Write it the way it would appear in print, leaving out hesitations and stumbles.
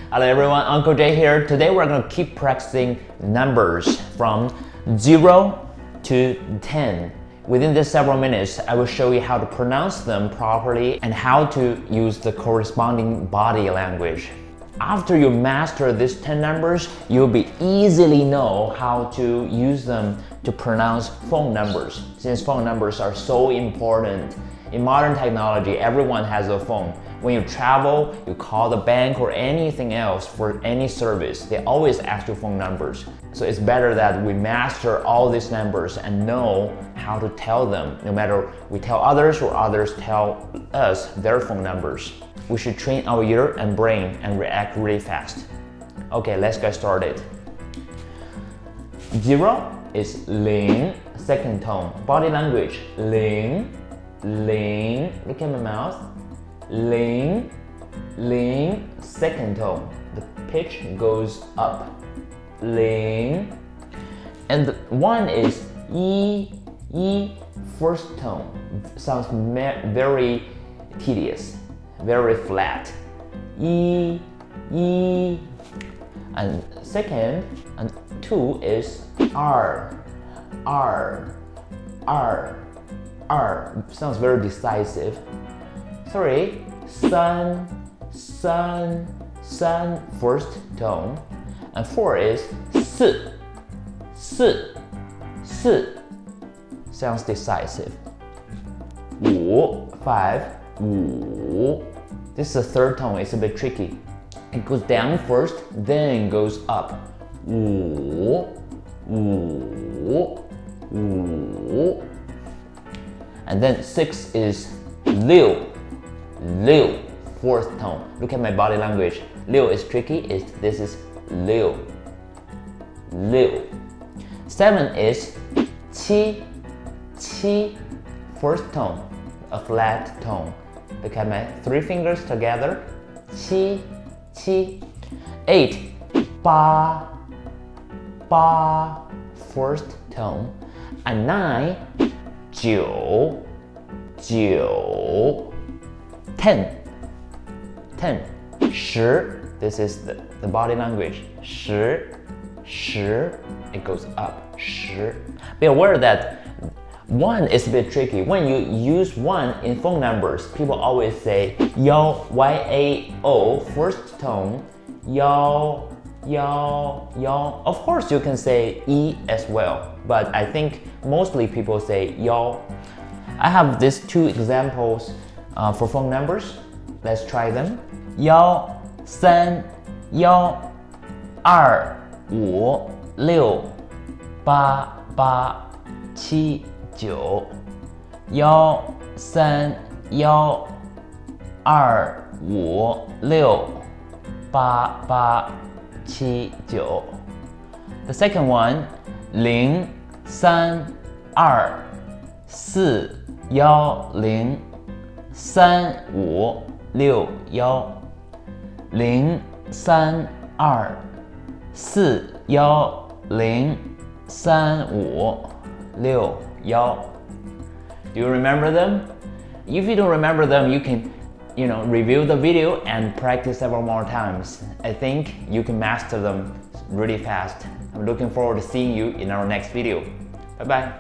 Hello everyone, Uncle Jay here. Today we're going to keep practicing numbers from 0 to 10. Within this several minutes, I will show you how to pronounce them properly and how to use the corresponding body language. After you master these 10 numbers, you'll be easily know how to use them to pronounce phone numbers, since phone numbers are so important. In modern technology, everyone has a phone. When you travel, you call the bank or anything else for any service, they always ask you phone numbers. So it's better that we master all these numbers and know how to tell them, no matter we tell others or others tell us their phone numbers. We should train our ear and brain and react really fast. Okay, let's get started. 0 is 0, second tone. Body language, 0, 0. Look at my mouth. 0, 0, second tone. The pitch goes up. 0. And 1 is 1, first tone. Sounds very tedious, very flat. 1. And second, and 2 is R. Sounds very decisive. 3, sun, first tone. And 4 is 4. Sounds decisive. 5. This is the third tone, it's a bit tricky. It goes down first, then goes up. 5. And then 6 is 6, fourth tone. Look at my body language. 6 is tricky, this is 6. 7 is 7, first tone, a flat tone. Look at my 3 fingers together. 7. 8, 8, first tone. And 9, 9, 10, 10, 10. This is the body language. 10, it goes up. 10. Be aware that 1 is a bit tricky. When you use 1 in phone numbers, people always say yao, Y-A-O, first tone, yao. Of course, you can say E as well, but I think mostly people say yao. I have these 2 examples for phone numbers. Let's try them. 1, 3, 1, 2, 5, 6, 8, 8, 7, 9. 1, 3, 1, 2, 5, 6, 8, 8, 7, 9. The second one, 0, 3, 2, 4, 1, 0, 3, 5, 6, 1. 0, 3, 2, 4, 1, 0, 3, 5, 6, 1. Do you remember them? If you don't remember them, you can review the video and practice several more times. I think you can master them really fast. I'm looking forward to seeing you in our next video. Bye bye.